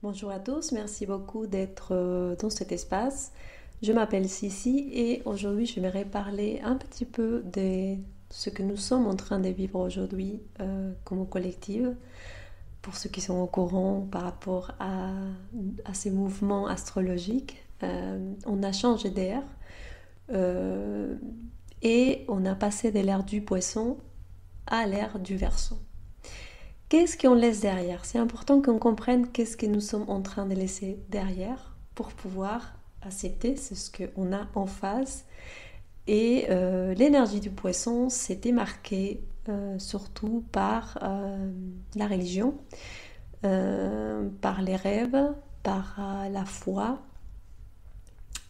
Bonjour à tous, merci beaucoup d'être dans cet espace. Je m'appelle Sissi et aujourd'hui j'aimerais parler un petit peu de ce que nous sommes en train de vivre aujourd'hui comme collectif. Pour ceux qui sont au courant par rapport à ces mouvements astrologiques, on a changé d'ère euh, et on a passé de l'ère du poisson à l'ère du Verseau. Qu'est-ce qu'on laisse derrière? C'est important qu'on comprenne qu'est-ce que nous sommes en train de laisser derrière pour pouvoir accepter ce qu'on a en face. Et l'énergie du poisson s'est démarquée surtout par la religion, par les rêves, par la foi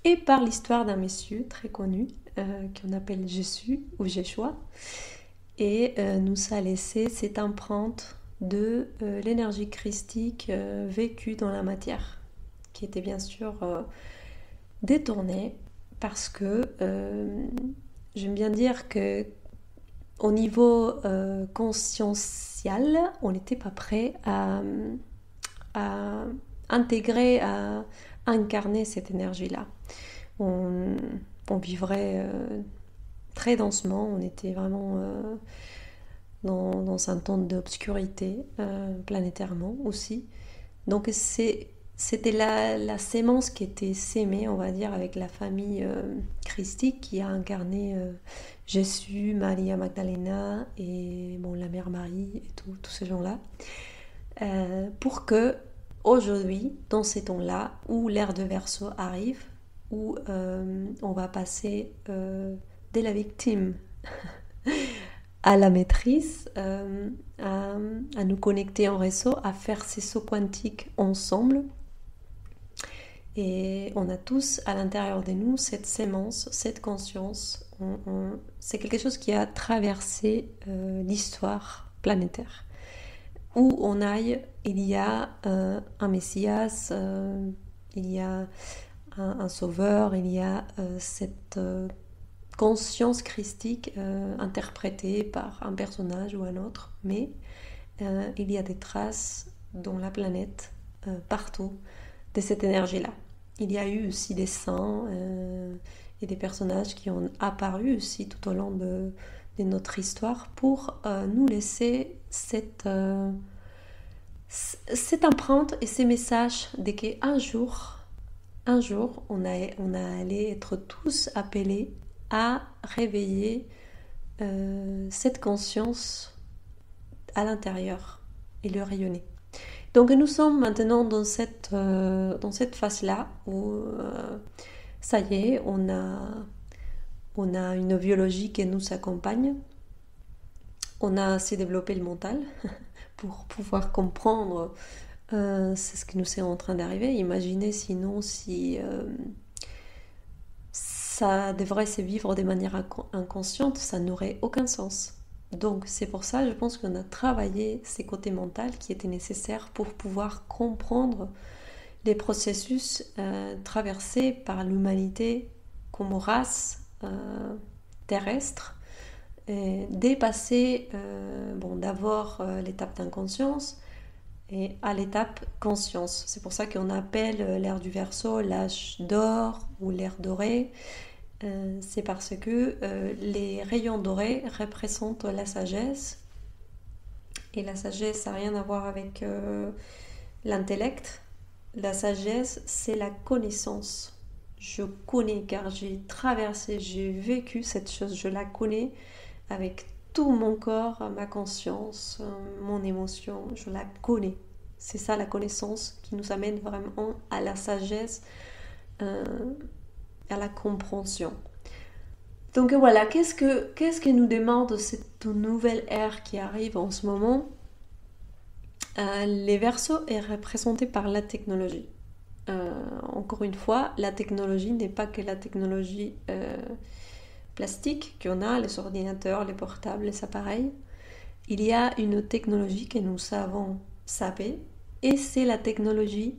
et par l'histoire d'un monsieur très connu qu'on appelle Jésus ou Jéchoua. Et nous a laissé cette empreinte de l'énergie christique vécue dans la matière, qui était bien sûr détournée parce que j'aime bien dire que au niveau consciencial, on n'était pas prêt à intégrer, à incarner cette énergie-là. On, on vivrait très densément, on était vraiment dans un temps d'obscurité planétairement aussi. Donc c'était la sémence qui était sémée, on va dire, avec la famille christique qui a incarné Jésus, Maria Magdalena et bon, la mère Marie et tous ces gens-là. Pour que aujourd'hui, dans ces temps-là, où l'ère de Verseau arrive, où on va passer de la victime à la maîtrise, à nous connecter en réseau, à faire ces sauts quantiques ensemble. Et on a tous à l'intérieur de nous cette sémence, cette conscience. C'est quelque chose qui a traversé l'histoire planétaire. Où on aille, il y a un Messias, il y a un sauveur, il y a cette conscience christique interprétée par un personnage ou un autre, mais il y a des traces dans la planète, partout, de cette énergie-là. Il y a eu aussi des saints et des personnages qui ont apparu aussi tout au long de notre histoire pour nous laisser cette empreinte et ces messages de qu'un jour, on allait être tous appelés à réveiller cette conscience à l'intérieur et le rayonner. Donc nous sommes maintenant dans cette phase-là où ça y est, on a une biologie qui nous accompagne. On a assez développé le mental pour pouvoir comprendre c'est ce qui nous est en train d'arriver. Imaginez sinon si ça devrait se vivre de manière inconsciente, ça n'aurait aucun sens. Donc c'est pour ça, je pense qu'on a travaillé ces côtés mentaux qui étaient nécessaires pour pouvoir comprendre les processus traversés par l'humanité comme race terrestre, et dépasser d'abord l'étape d'inconscience et à l'étape conscience. C'est pour ça qu'on appelle l'ère du Verseau l'âge d'or ou l'ère dorée. C'est parce que les rayons dorés représentent la sagesse. Et la sagesse n'a rien à voir avec l'intellect. La sagesse, c'est la connaissance. Je connais car j'ai traversé, j'ai vécu cette chose, je la connais avec tout mon corps, ma conscience, mon émotion, je la connais. C'est ça la connaissance qui nous amène vraiment à la sagesse, à la compréhension. Donc voilà, qu'est-ce que nous demande cette nouvelle ère qui arrive en ce moment? Les Verseaux est représenté par la technologie. Encore une fois, la technologie n'est pas que la technologie plastique qu'on a, les ordinateurs, les portables, les appareils. Il y a une technologie que nous savons saper et c'est la technologie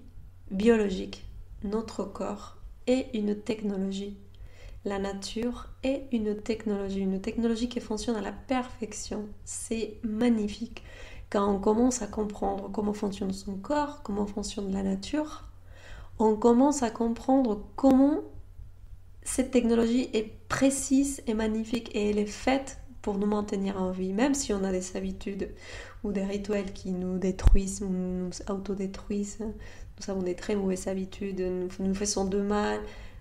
biologique. Notre corps est une technologie. La nature est une technologie qui fonctionne à la perfection. C'est magnifique. quand on commence à comprendre comment fonctionne son corps, comment fonctionne la nature, on commence à comprendre comment cette technologie est précise et magnifique et elle est faite pour nous maintenir en vie, même si on a des habitudes ou des rituels qui nous détruisent ou nous autodétruisent. Nous avons des très mauvaises habitudes, nous faisons de mal,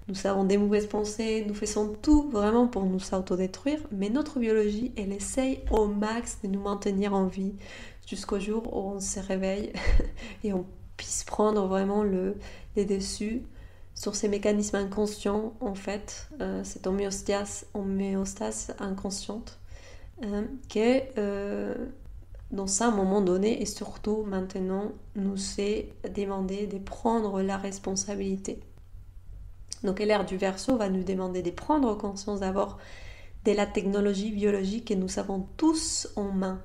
nous avons des mauvaises pensées, nous faisons tout vraiment pour nous autodétruire, mais notre biologie, elle essaye au max de nous maintenir en vie jusqu'au jour où on se réveille et on puisse prendre vraiment les dessus sur ces mécanismes inconscients, en fait, cette homéostase inconsciente, que dans un moment donné, et surtout maintenant, nous est demandé de prendre la responsabilité. Donc l'ère du Verseau va nous demander de prendre conscience d'abord de la technologie biologique que nous avons tous en main,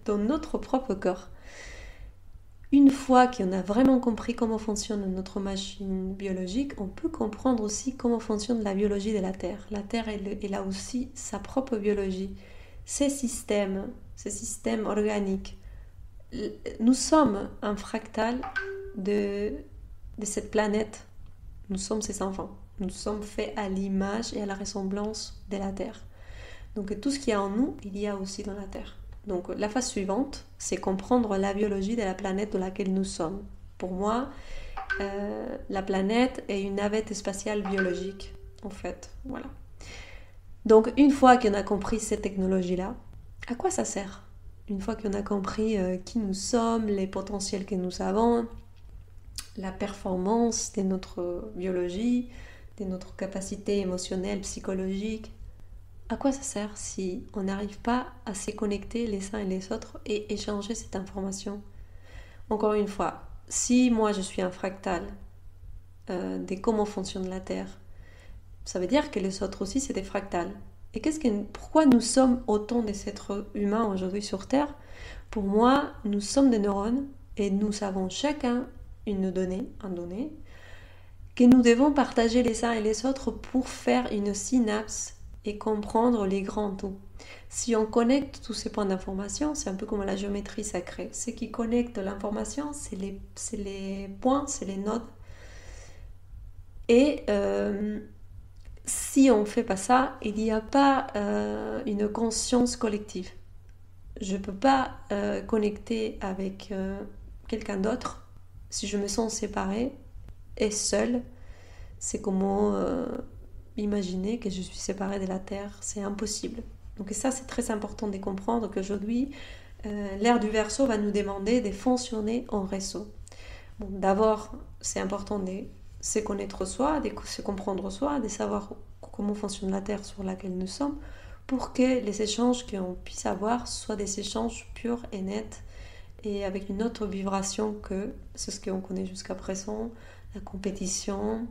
dans notre propre corps. Une fois qu'on a vraiment compris comment fonctionne notre machine biologique, on peut comprendre aussi comment fonctionne la biologie de la Terre. La Terre, elle a aussi sa propre biologie, ses systèmes organiques. Nous sommes un fractal de cette planète. Nous sommes ses enfants. Nous sommes faits à l'image et à la ressemblance de la Terre. Donc tout ce qu'il y a en nous, il y a aussi dans la Terre. Donc la phase suivante, c'est comprendre la biologie de la planète dans laquelle nous sommes. Pour moi, la planète est une navette spatiale biologique, en fait. Voilà. Donc une fois qu'on a compris cette technologie-là, à quoi ça sert ? Une fois qu'on a compris qui nous sommes, les potentiels que nous avons, la performance de notre biologie, de notre capacité émotionnelle, psychologique, à quoi ça sert si on n'arrive pas à se connecter les uns et les autres et échanger cette information ? Encore une fois, si moi je suis un fractal de comment fonctionne la Terre, ça veut dire que les autres aussi c'est des fractales. Et pourquoi nous sommes autant des êtres humains aujourd'hui sur Terre ? Pour moi, nous sommes des neurones et nous avons chacun un donné, que nous devons partager les uns et les autres pour faire une synapse et comprendre les grands tout. Si on connecte tous ces points d'information, c'est un peu comme la géométrie sacrée. Ce qui connecte l'information, c'est les points, c'est les nodes. Et si on ne fait pas ça, il n'y a pas une conscience collective. Je ne peux pas connecter avec quelqu'un d'autre si je me sens séparée et seule. C'est comment imaginer que je suis séparée de la Terre, c'est impossible. Donc ça, c'est très important de comprendre qu'aujourd'hui, l'ère du Verseau va nous demander de fonctionner en réseau. Bon, d'abord, c'est important de se connaître soi, de se comprendre soi, de savoir comment fonctionne la Terre sur laquelle nous sommes, pour que les échanges qu'on puisse avoir soient des échanges purs et nets, et avec une autre vibration que ce qu'on connaît jusqu'à présent, la compétition,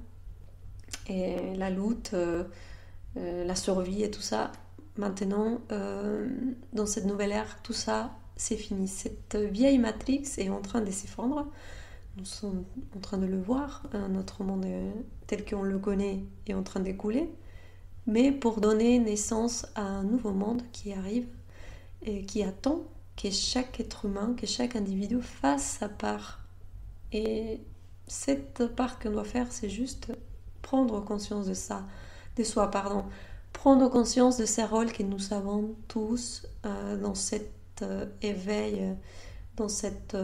et la lutte, la survie et tout ça. Maintenant, dans cette nouvelle ère, tout ça, c'est fini. Cette vieille matrix est en train de s'effondrer. Nous sommes en train de le voir. Notre monde tel qu'on le connaît est en train d'écouler. Mais pour donner naissance à un nouveau monde qui arrive et qui attend que chaque être humain, que chaque individu fasse sa part. Et cette part qu'on doit faire, c'est juste prendre conscience de soi, prendre conscience de ces rôles que nous avons tous dans cet éveil, dans cette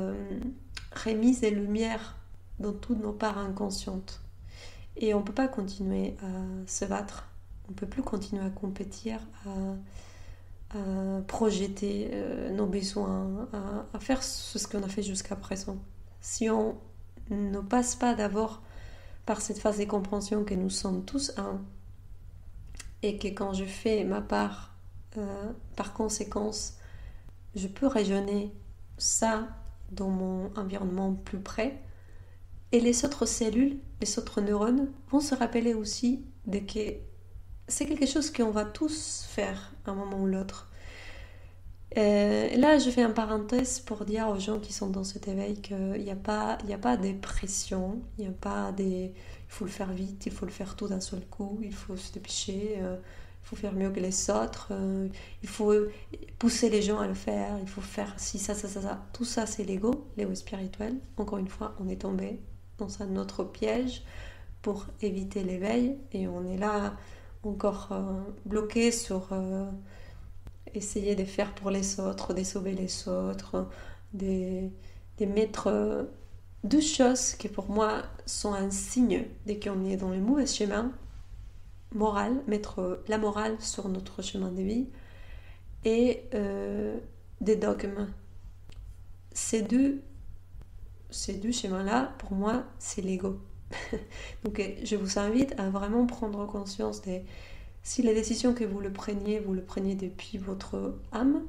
remise des lumières dans toutes nos parts inconscientes. Et on ne peut pas continuer à se battre, on ne peut plus continuer à compétir, à projeter nos besoins, à faire ce qu'on a fait jusqu'à présent. Si on ne passe pas d'abord par cette phase de compréhension que nous sommes tous un, et que quand je fais ma part, par conséquence, je peux rayonner ça dans mon environnement plus près, et les autres cellules, les autres neurones vont se rappeler aussi de que c'est quelque chose qu'on va tous faire à un moment ou l'autre. Là, je fais une parenthèse pour dire aux gens qui sont dans cet éveil qu'il n'y a pas de pression, il faut le faire vite, il faut le faire tout d'un seul coup, il faut se dépêcher, il faut faire mieux que les autres, il faut pousser les gens à le faire, il faut faire ci, ça, ça, ça, ça. Tout ça, c'est l'ego spirituel. Encore une fois, on est tombé dans un autre piège pour éviter l'éveil et on est là encore bloqué sur essayer de faire pour les autres, de sauver les autres, de mettre deux choses qui pour moi sont un signe dès qu'on est dans le mauvais chemin moral, mettre la morale sur notre chemin de vie et des dogmes. Ces deux schémas-là, pour moi, c'est l'ego. Donc je vous invite à vraiment prendre conscience de si les décisions que vous le preniez depuis votre âme,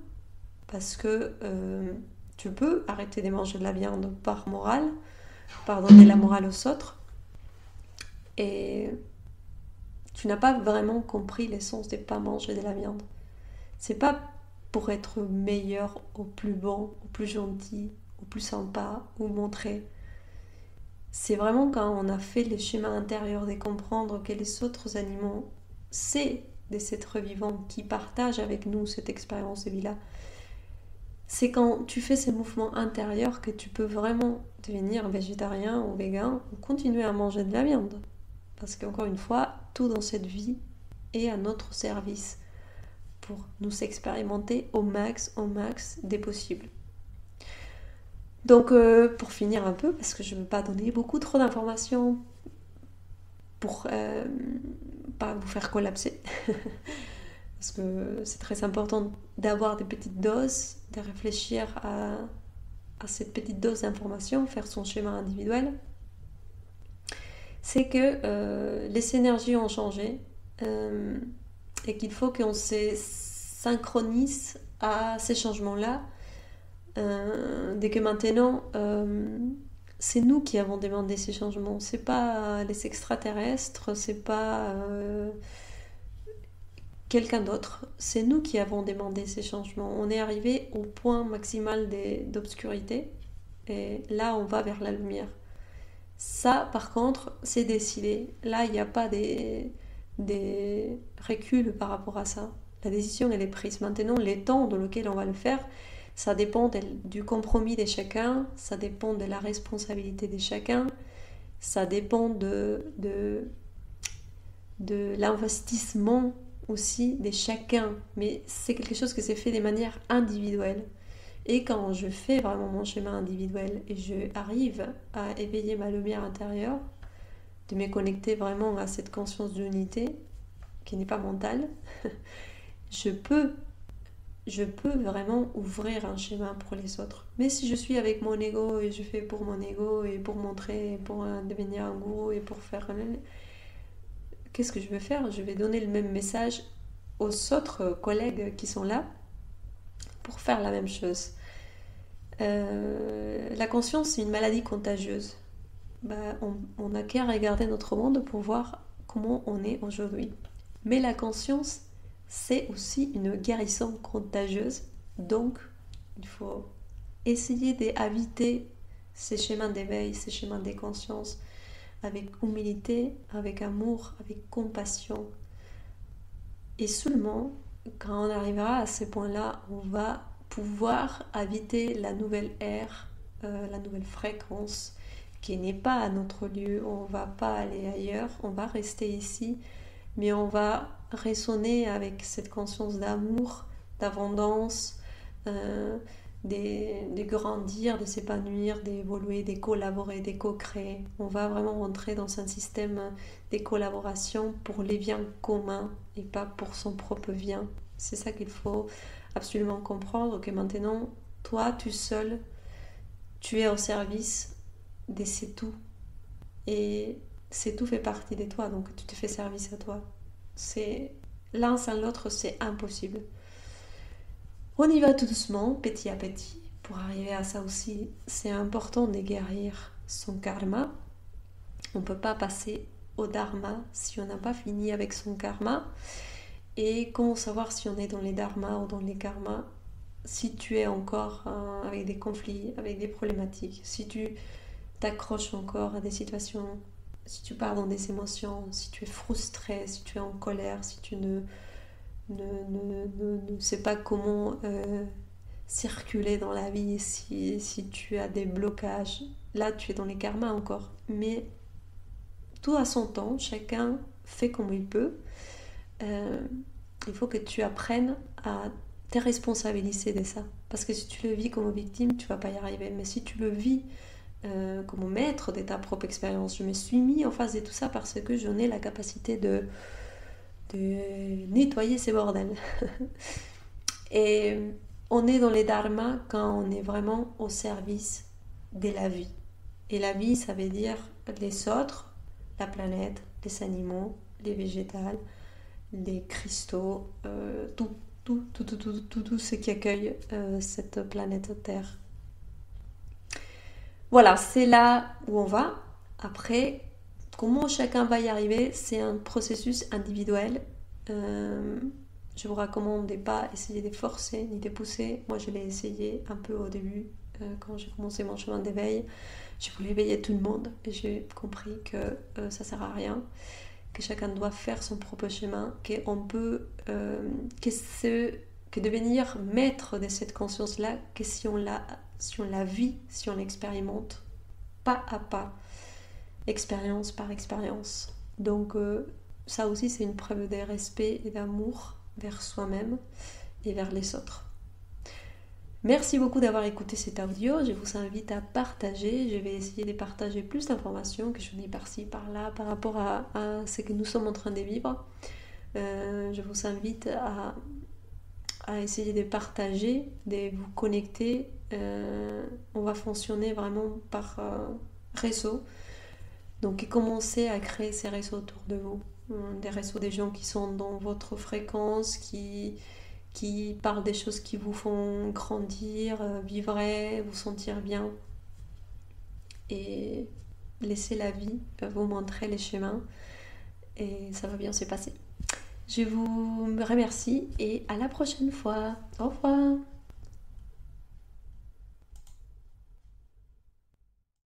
parce que tu peux arrêter de manger de la viande par morale, par donner la morale aux autres, et tu n'as pas vraiment compris l'essence de ne pas manger de la viande. C'est pas pour être meilleur, au plus bon, au plus gentil, au plus sympa, ou montrer. C'est vraiment quand on a fait le schéma intérieur de comprendre que les autres animaux, c'est des êtres vivants qui partagent avec nous cette expérience de vie-là. C'est quand tu fais ces mouvements intérieurs que tu peux vraiment devenir végétarien ou végan ou continuer à manger de la viande. Parce qu'encore une fois, tout dans cette vie est à notre service pour nous expérimenter au max des possibles. Donc pour finir un peu, parce que je ne veux pas donner beaucoup trop d'informations pour pas vous faire collapser, parce que c'est très important d'avoir des petites doses, de réfléchir à cette petite dose d'information, faire son schéma individuel. C'est que les énergies ont changé et qu'il faut qu'on se synchronise à ces changements-là. Dès que maintenant, c'est nous qui avons demandé ces changements. C'est pas les extraterrestres, c'est pas quelqu'un d'autre. C'est nous qui avons demandé ces changements. On est arrivé au point maximal d'obscurité et là, on va vers la lumière. Ça, par contre, c'est décidé. Là, il n'y a pas des reculs par rapport à ça. La décision, elle est prise. Maintenant, les temps dans lesquels on va le faire, ça dépend du compromis de chacun, ça dépend de la responsabilité de chacun, ça dépend de l'investissement aussi de chacun. Mais c'est quelque chose que c'est fait de manière individuelle. Et quand je fais vraiment mon schéma individuel et je arrive à éveiller ma lumière intérieure, de me connecter vraiment à cette conscience d'unité qui n'est pas mentale, je peux vraiment ouvrir un schéma pour les autres. Mais si je suis avec mon ego et je fais pour mon ego et pour montrer, pour devenir un gourou et pour faire... Qu'est-ce que je vais faire? Je vais donner le même message aux autres collègues qui sont là pour faire la même chose. La conscience, c'est une maladie contagieuse. On n'a qu'à regarder notre monde pour voir comment on est aujourd'hui. Mais la conscience, c'est aussi une guérison contagieuse. Donc, il faut essayer d'éviter ces schémas d'éveil, ces schémas de conscience, avec humilité, avec amour, avec compassion. Et seulement, quand on arrivera à ce point-là, on va pouvoir habiter la nouvelle ère, la nouvelle fréquence, qui n'est pas à notre lieu. On ne va pas aller ailleurs, on va rester ici, mais on va résonner avec cette conscience d'amour, d'abondance, de grandir, de s'épanouir, d'évoluer, de collaborer, de co-créer. On va vraiment rentrer dans un système de collaboration pour les biens communs et pas pour son propre bien. C'est ça qu'il faut absolument comprendre, que maintenant, toi, tu seul, tu es au service de c'est tout. Et c'est tout fait partie de toi, donc tu te fais service à toi. C'est l'un sans l'autre, c'est impossible. On y va tout doucement, petit à petit. Pour arriver à ça aussi, c'est important de guérir son karma. On ne peut pas passer au dharma si on n'a pas fini avec son karma. Et comment savoir si on est dans les dharmas ou dans les karmas? Si tu es encore avec des conflits, avec des problématiques, si tu t'accroches encore à des situations, si tu pars dans des émotions, si tu es frustré, si tu es en colère, si tu ne ne sait pas comment circuler dans la vie si tu as des blocages. Là, tu es dans les karmas encore. Mais tout à son temps, chacun fait comme il peut. Il faut que tu apprennes à te responsabiliser de ça. Parce que si tu le vis comme victime, tu vas pas y arriver. Mais si tu le vis comme maître de ta propre expérience, je me suis mis en face de tout ça parce que j'en ai la capacité de nettoyer ces bordels. Et on est dans les dharmas quand on est vraiment au service de la vie. Et la vie, ça veut dire les autres, la planète, les animaux, les végétales, les cristaux, tout ce qui accueille cette planète Terre. Voilà, c'est là où on va. Après, comment chacun va y arriver, c'est un processus individuel. Je vous recommande de ne pas essayer de forcer ni de pousser. Moi, je l'ai essayé un peu au début, quand j'ai commencé mon chemin d'éveil. Je voulais éveiller tout le monde et j'ai compris que ça ne sert à rien, que chacun doit faire son propre chemin, qu'on peut, que devenir maître de cette conscience-là, que si on la vit, si on l'expérimente, pas à pas, expérience par expérience. Donc ça aussi, c'est une preuve de respect et d'amour vers soi-même et vers les autres. Merci beaucoup d'avoir écouté cet audio. Je vous invite à partager. Je vais essayer de partager plus d'informations que je n'ai par-ci, par-là, par rapport à ce que nous sommes en train de vivre. Je vous invite à essayer de partager, de vous connecter. On va fonctionner vraiment par réseau. Donc, commencez à créer ces réseaux autour de vous. Des réseaux des gens qui sont dans votre fréquence, qui parlent des choses qui vous font grandir, vibrer, vous sentir bien. Et laissez la vie vous montrer les chemins. Et ça va bien se passer. Je vous remercie et à la prochaine fois. Au revoir.